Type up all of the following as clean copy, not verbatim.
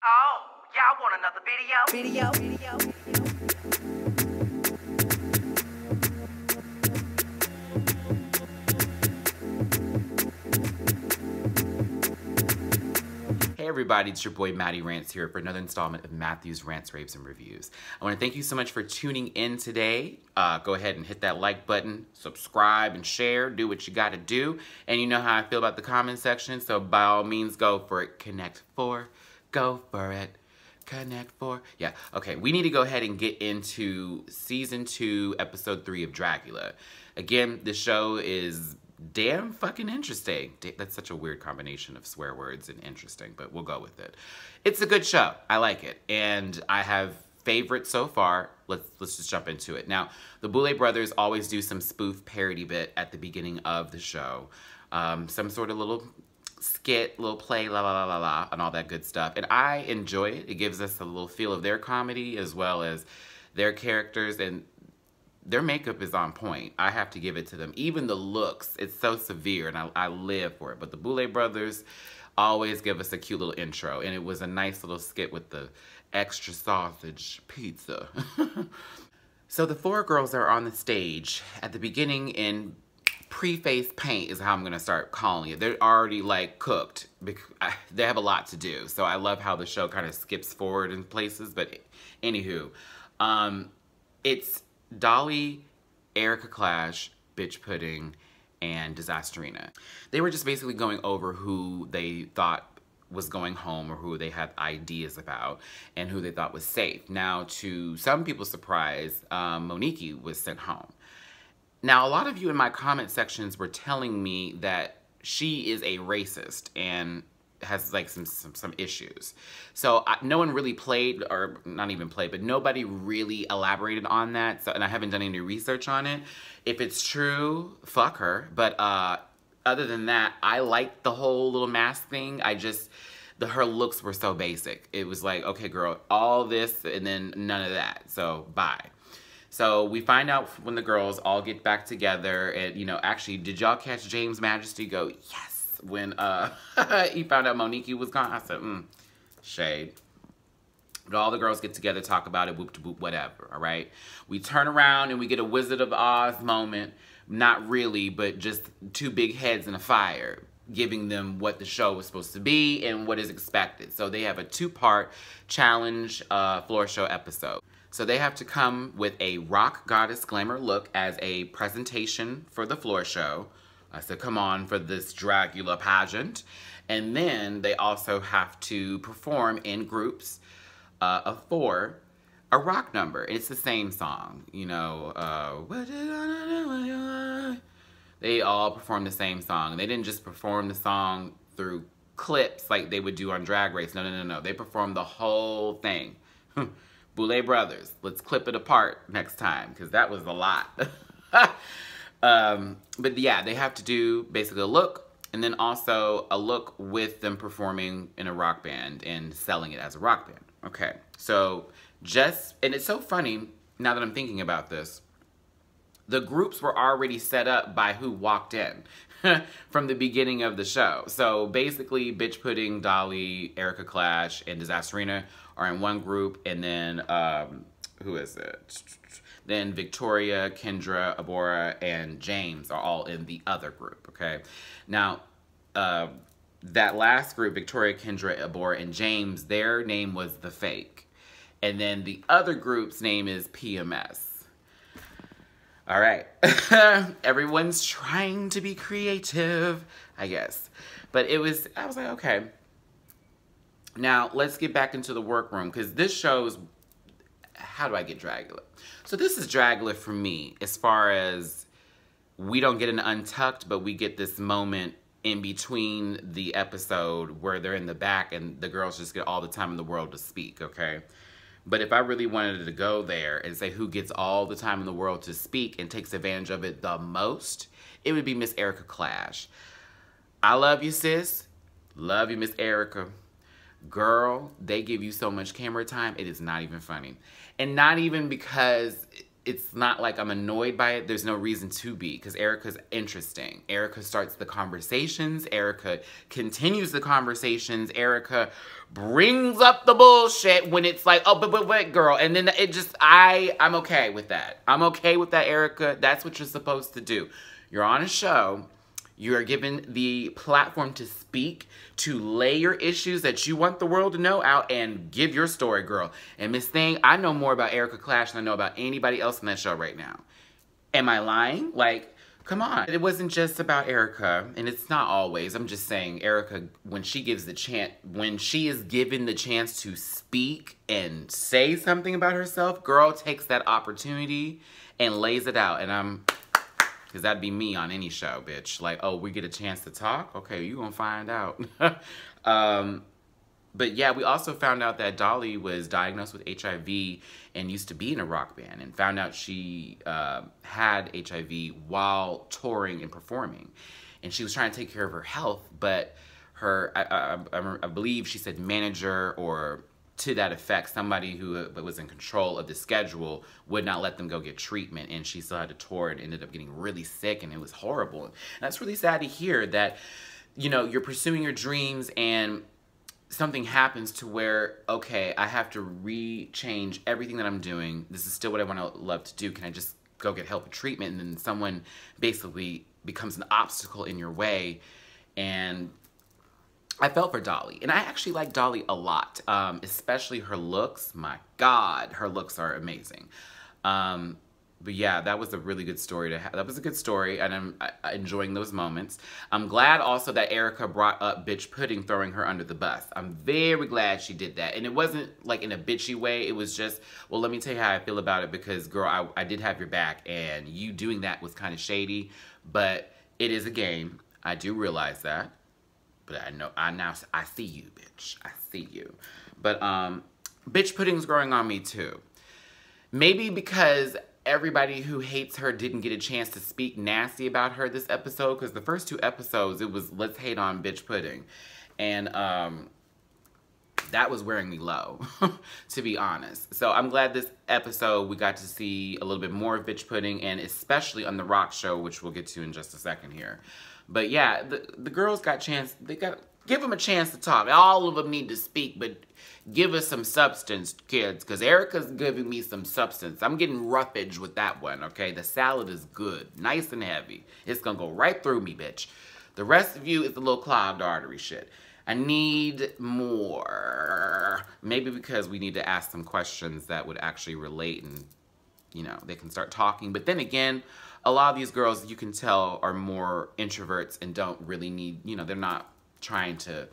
Oh, y'all want another video? Hey everybody, it's your boy Matty Rants here for another installment of Matthew's Rants, Raves, and Reviews. I want to thank you so much for tuning in today. Go ahead and hit that like button, subscribe and share, do what you gotta do. And you know how I feel about the comment section, so by all means go for it. Connect 4, go for it. Connect 4. Yeah, okay, we need to go ahead and get into Season 2, Episode 3 of Dragula. Again, this show is damn fucking interesting. That's such a weird combination of swear words and interesting, but we'll go with it. It's a good show. I like it. And I have favorites so far. Let's just jump into it. Now, the Boulet brothers always do some spoof parody bit at the beginning of the show. Some sort of little skit, little play, la la la la la, and all that good stuff. And I enjoy it. It gives us a little feel of their comedy as well as their characters, and their makeup is on point. I have to give it to them. Even the looks, it's so severe, and I live for it. But the Boulet brothers always give us a cute little intro, and it was a nice little skit with the extra sausage pizza. So the 4 girls are on the stage at the beginning in pre-face paint is how I'm gonna start calling it. They're already like cooked. They have a lot to do. So I love how the show kind of skips forward in places. But anywho, it's Dolly, Erica Clash, Bitch Pudding, and Disasterina. They were just basically going over who they thought was going home or who they had ideas about and who they thought was safe. Now, to some people's surprise, Monique was sent home. Now, a lot of you in my comment sections were telling me that she is a racist and has like some issues. So no one really played, or not even played, but nobody really elaborated on that. So, and I haven't done any research on it. If it's true, fuck her. But other than that, I liked the whole little mask thing. Her looks were so basic. It was like, okay, girl, all this and then none of that. So bye. So we find out when the girls all get back together, and you know, actually, did y'all catch James Majesty go, yes, when he found out Monique was gone? I said, shade. But all the girls get together, talk about it, whoop to whoop, whatever, all right? We turn around and we get a Wizard of Oz moment. Not really, but just 2 big heads in a fire, giving them what the show was supposed to be and what is expected. So they have a 2-part challenge floor show episode. So they have to come with a rock goddess glamour look as a presentation for the floor show. I said, come on for this Dragula pageant. And then they also have to perform in groups of 4 a rock number. It's the same song, you know, what you gonna do when you... They all perform the same song. They didn't just perform the song through clips like they would do on Drag Race. No. They performed the whole thing. Boulet brothers, let's clip it apart next time, because that was a lot. But yeah, they have to do basically a look, and then also a look with them performing in a rock band and selling it as a rock band. Okay, so and it's so funny, now that I'm thinking about this, the groups were already set up by who walked in from the beginning of the show. So basically, Bitch Pudding, Dolly, Erica Clash, and Disasterina are in one group, and then, who is it? Then Victoria, Kendra, Abora, and James are all in the other group, okay? Now, that last group, Victoria, Kendra, Abora, and James, their name was The Fake. And then the other group's name is PMS. All right. Everyone's trying to be creative, I guess. But I was like, okay. Now, let's get back into the workroom, because this shows, how do I get Dragula? So this is Dragula for me, as far as we don't get an Untucked, but we get this moment in between the episode where they're in the back and the girls just get all the time in the world to speak, okay? But if I really wanted to go there and say who gets all the time in the world to speak and takes advantage of it the most, it would be Miss Erica Clash. I love you, sis. Love you, Miss Erica. Girl, they give you so much camera time, it is not even funny. And not even because it's not like I'm annoyed by it. There's no reason to be, because Erica's interesting. Erica starts the conversations. Erica continues the conversations. Erica brings up the bullshit when it's like, oh, but girl. And then it just, I'm okay with that. I'm okay with that, Erica. That's what you're supposed to do. You're on a show. You are given the platform to speak, to lay your issues that you want the world to know out, and give your story, girl. And Miss Thing, I know more about Erica Clash than I know about anybody else in that show right now. Am I lying? Like, come on. It wasn't just about Erica, and it's not always. I'm just saying, Erica, when she gives the chance, when she is given the chance to speak and say something about herself, girl takes that opportunity and lays it out. And because that'd be me on any show, bitch. Like, oh, we get a chance to talk? Okay, you gonna find out. But yeah, we also found out that Dolly was diagnosed with HIV and used to be in a rock band, and found out she had HIV while touring and performing. And she was trying to take care of her health, but her, I believe she said manager or to that effect, somebody who was in control of the schedule would not let them go get treatment, and she still had to tour and ended up getting really sick, and it was horrible. And that's really sad to hear that, you know, you're pursuing your dreams and something happens to where, okay, I have to change everything that I'm doing. This is still what I want to love to do. Can I just go get help and treatment? And then someone basically becomes an obstacle in your way. And I felt for Dolly, and I actually like Dolly a lot, especially her looks. My God, her looks are amazing. But yeah, that was a really good story to have. That was a good story, and I'm enjoying those moments. I'm glad also that Erica brought up Bitch Pudding, throwing her under the bus. I'm very glad she did that, and it wasn't like in a bitchy way. It was just, well, let me tell you how I feel about it, because girl, I did have your back, and you doing that was kind of shady, but it is a game. I do realize that. But I see you, bitch. I see you. But, Bitch Pudding's growing on me, too. Maybe because everybody who hates her didn't get a chance to speak nasty about her this episode, because the first 2 episodes, it was, let's hate on Bitch Pudding. And, that was wearing me low, to be honest. So I'm glad this episode we got to see a little bit more of Bitch Pudding, and especially on The Rock Show, which we'll get to in just a second here. But yeah, the girls got give them a chance to talk. All of them need to speak, but give us some substance, kids, because Erica's giving me some substance. I'm getting roughage with that one, okay? The salad is good, nice and heavy. It's gonna go right through me, bitch. The rest of you is a little clogged artery shit. I need more. Maybe because we need to ask some questions that would actually relate, and, you know, they can start talking. But then again, a lot of these girls, you can tell, are more introverts and don't really need, you know, they're not trying to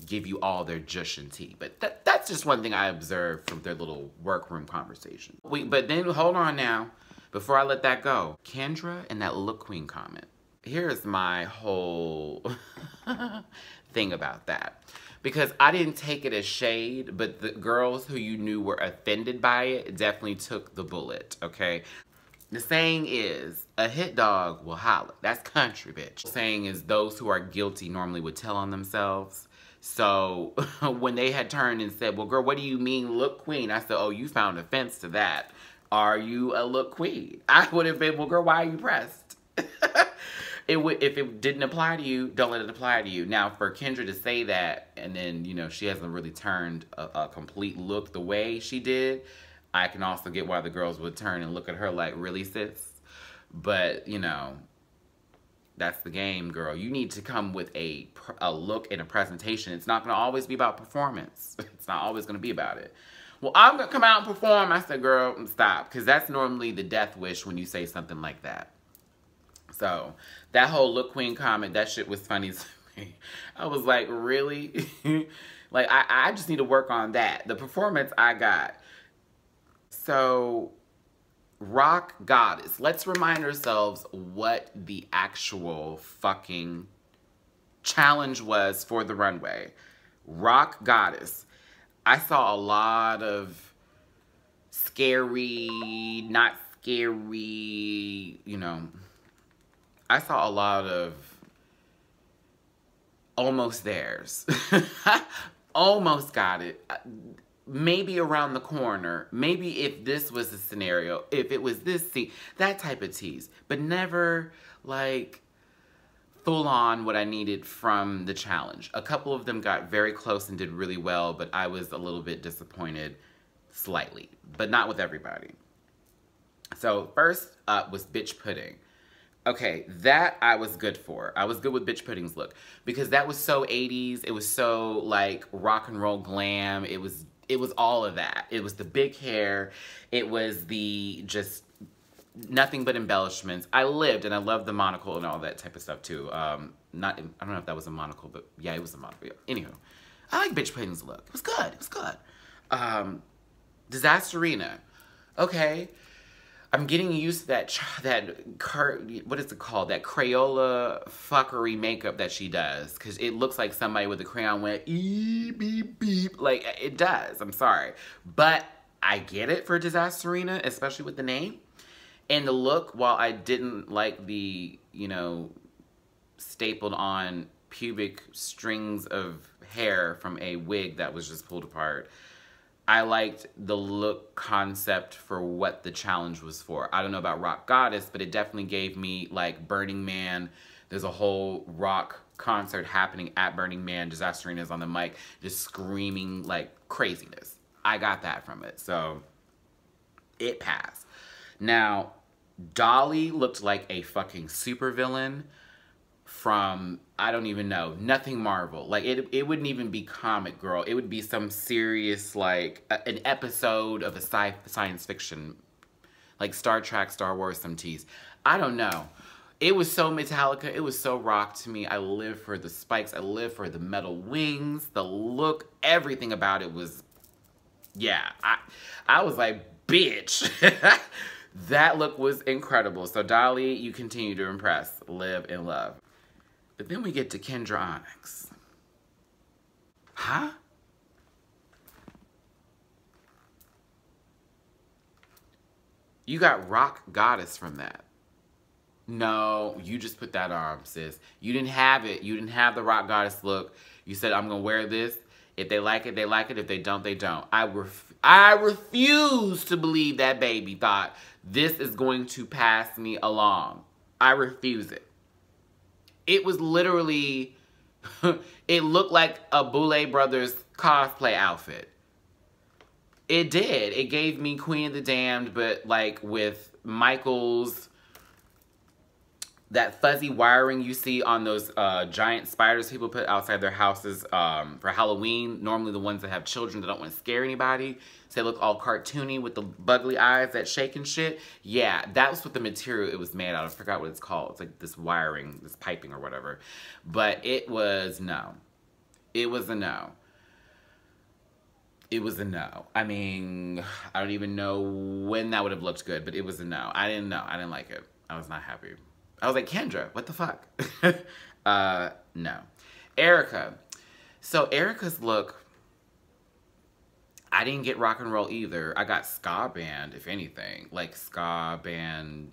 give you all their jush and tea. But that's just one thing I observed from their little workroom conversation. But then, hold on now, before I let that go. Kendra and that Look Queen comment. Here's my whole thing about that. Because I didn't take it as shade, but the girls who you knew were offended by it definitely took the bullet, okay? The saying is, a hit dog will holler. That's country, bitch. The saying is, those who are guilty normally would tell on themselves. So when they had turned and said, well, girl, what do you mean look queen? I said, oh, you found offense to that. Are you a look queen? I would have been, well, girl, why are you pressed? If it didn't apply to you, don't let it apply to you. Now, for Kendra to say that, and then, you know, she hasn't really turned a complete look the way she did, I can also get why the girls would turn and look at her like, really, sis? But, you know, that's the game, girl. You need to come with a look and a presentation. It's not going to always be about performance. It's not always going to be about it. Well, I'm going to come out and perform. I said, girl, stop. Because that's normally the death wish when you say something like that. So, that whole Look Queen comment, that shit was funny to me. I was like, really? Like, I just need to work on that. The performance I got. So, Rock Goddess. Let's remind ourselves what the actual fucking challenge was for the runway. Rock Goddess. I saw a lot of scary, not scary, you know. I saw a lot of almost theirs. Almost got it. maybe around the corner, maybe if this was the scenario, if it was this scene, that type of tease, but never like full on what I needed from the challenge. A couple of them got very close and did really well, but I was a little bit disappointed slightly, but not with everybody. So first up was Bitch Pudding. Okay, that I was good for. I was good with Bitch Pudding's look because that was so 80s. It was so like rock and roll glam. It was all of that. It was the big hair. It was the just nothing but embellishments. I lived and I loved the monocle and all that type of stuff too. I don't know if that was a monocle, but yeah, it was a monocle. Yeah. Anywho, I like Bitch Pudding's look. It was good. It was good. Disasterina. Okay. I'm getting used to that what is it called? That Crayola fuckery makeup that she does. Because it looks like somebody with a crayon went, beep, beep. Like, it does. I'm sorry. But I get it for Disasterina, especially with the name. And the look, while I didn't like the, you know, stapled on pubic strings of hair from a wig that was just pulled apart, I liked the look concept for what the challenge was for. I don't know about Rock Goddess, but it definitely gave me like Burning Man. There's a whole rock concert happening at Burning Man. Disasterina's on the mic, just screaming like craziness. I got that from it, so it passed. Now, Dolly looked like a fucking supervillain from, I don't even know, nothing Marvel. Like, it wouldn't even be Comic Girl. It would be some serious, like, an episode of a science fiction, like Star Trek, Star Wars, some tease. I don't know. It was so Metallica. It was so rock to me. I live for the spikes. I live for the metal wings, the look, everything about it was, yeah. I was like, bitch. That look was incredible. So Dolly, you continue to impress, live and love. But then we get to Kendra Onyx. Huh? You got Rock Goddess from that. No, you just put that on, sis. You didn't have it. You didn't have the Rock Goddess look. You said, I'm going to wear this. If they like it, they like it. If they don't, they don't. I refuse to believe that baby thought this is going to pass me along. I refuse it. It was literally, it looked like a Boulay Brothers cosplay outfit. It did. It gave me Queen of the Damned, but like with Michael's, that fuzzy wiring you see on those giant spiders people put outside their houses for Halloween. Normally the ones that have children that don't want to scare anybody. So they look all cartoony with the buggly eyes that shake and shit. Yeah, that was what the material it was made out of. I forgot what it's called. It's like this wiring, this piping or whatever. But it was no. It was a no. It was a no. I mean, I don't even know when that would have looked good, but it was a no. I didn't know. I didn't like it. I was not happy. I was like, Kendra, what the fuck? No. Erica. So Erica's look, I didn't get rock and roll either. I got ska band, if anything. Like ska band,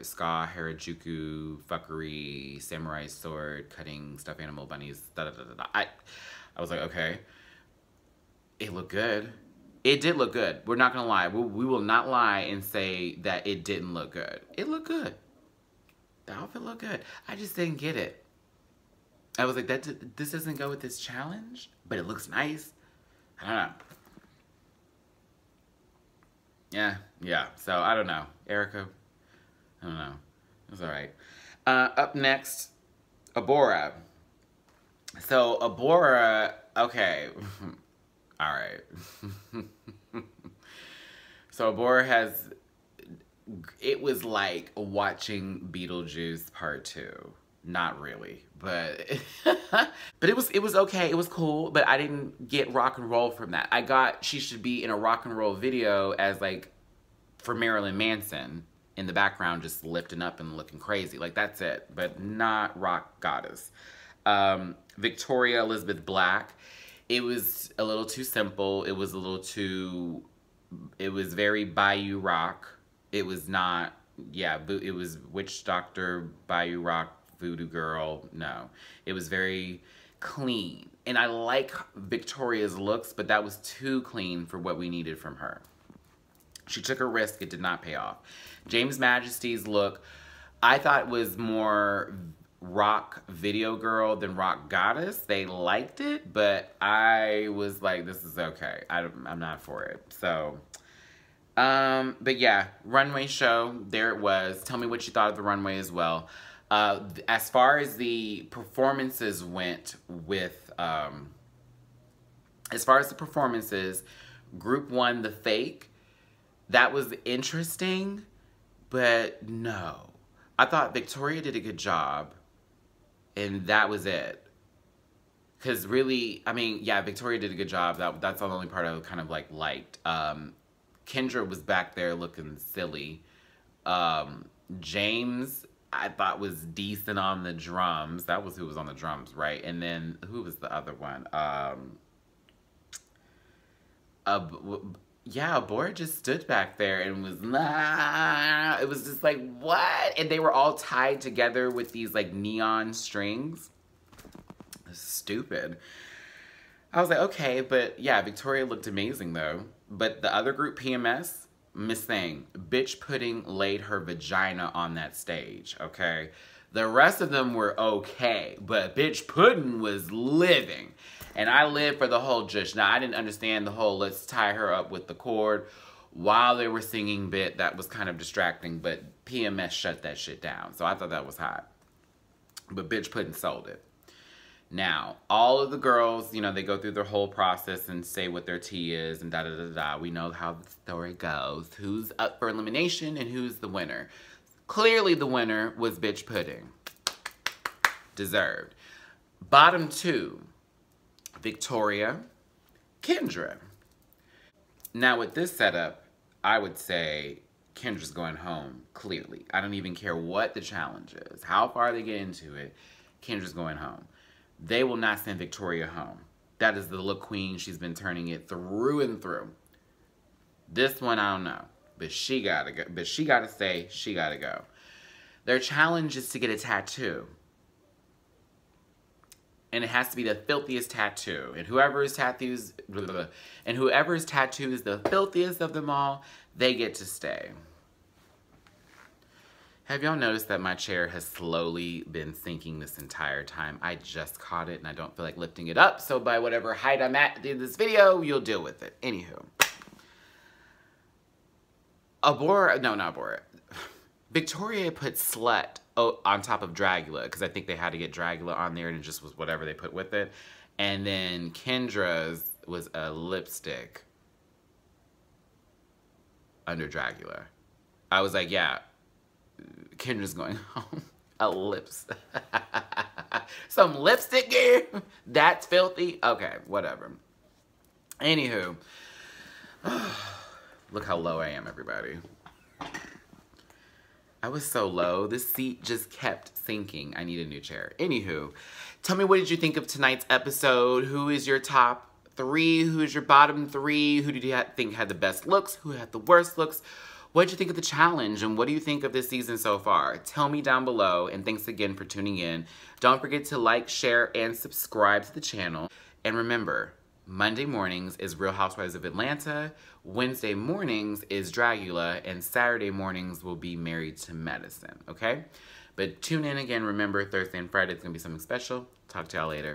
ska, Harajuku, fuckery, samurai sword, cutting stuffed animal bunnies, da da da da da. I was like, okay. It looked good. It did look good. We're not gonna lie. We will not lie and say that it didn't look good. It looked good. The outfit looked good. I just didn't get it. I was like, this doesn't go with this challenge, but it looks nice. I don't know. Yeah. So, I don't know. Erica, I don't know. It was all right. Up next, Abora. So, Abora, okay. All right. So, Abora has... It was like watching Beetlejuice Part 2. Not really, but but it was okay. It was cool, but I didn't get rock and roll from that. I got she should be in a rock and roll video as like for Marilyn Manson in the background, just lifting up and looking crazy. Like that's it, but not Rock Goddess. Victoria Elizabeth Black. It was a little too simple. It was a little too. It was very Bayou Rock. It was not, yeah, it was Witch Doctor, Bayou Rock, Voodoo Girl. No. It was very clean. And I like Victoria's looks, but that was too clean for what we needed from her. She took a risk. It did not pay off. James Majesty's look, I thought was more rock video girl than rock goddess. They liked it, but I was like, this is okay. I'm not for it. So, but yeah, runway show, there it was. Tell me what you thought of the runway as well. As far as the performances went with, as far as the performances, Group 1, The Fake, that was interesting, but no. I thought Victoria did a good job, and that was it. Because really, I mean, yeah, Victoria did a good job. That's the only part I kind of like liked. Kendra was back there looking silly. James, I thought was decent on the drums. That was who was on the drums, right? And then, who was the other one? Yeah, Abhora just stood back there and was, nah. It was just like, what? And they were all tied together with these, like, neon strings. Stupid. I was like, okay, but yeah, Victoria looked amazing, though. But the other group, PMS, Miss Thing, bitch pudding laid her vagina on that stage, okay? The rest of them were okay, but bitch pudding was living. And I lived for the whole just. Now, I didn't understand the whole let's tie her up with the cord while they were singing bit. That was kind of distracting, but PMS shut that shit down. So I thought that was hot. But bitch pudding sold it. Now, all of the girls, you know, they go through their whole process and say what their tea is and da-da-da-da. We know how the story goes. Who's up for elimination and who's the winner. Clearly the winner was bitch pudding. Deserved. Bottom 2. Victoria, Kendra. Now with this setup, I would say Kendra's going home, clearly. I don't even care what the challenge is. How far they get into it, Kendra's going home. They will not send Victoria home. That is the look queen. She's been turning it through and through. This one, I don't know. But she gotta go. But she gotta stay. She gotta go. Their challenge is to get a tattoo. And it has to be the filthiest tattoo. And whoever's tattoo is the filthiest of them all, they get to stay. Have y'all noticed that my chair has slowly been sinking this entire time? I just caught it and I don't feel like lifting it up. So by whatever height I'm at in this video, you'll deal with it. Anywho. No, not Abhora. Victoria put slut on top of Dragula because I think they had to get Dragula on there and it just was whatever they put with it. And then Kendra's was a lipstick under Dragula. I was like, yeah, Kendra's going home. A lipstick. Some lipstick gear? That's filthy? Okay, whatever. Anywho. Look how low I am, everybody. I was so low. This seat just kept sinking. I need a new chair. Anywho, tell me, what did you think of tonight's episode? Who is your top 3? Who is your bottom 3? Who did you think had the best looks? Who had the worst looks? What did you think of the challenge? And what do you think of this season so far? Tell me down below. And thanks again for tuning in. Don't forget to like, share, and subscribe to the channel. And remember, Monday mornings is Real Housewives of Atlanta, Wednesday mornings is Dragula, and Saturday mornings will be Married to Medicine, okay? But tune in again. Remember, Thursday and Friday is going to be something special. Talk to y'all later.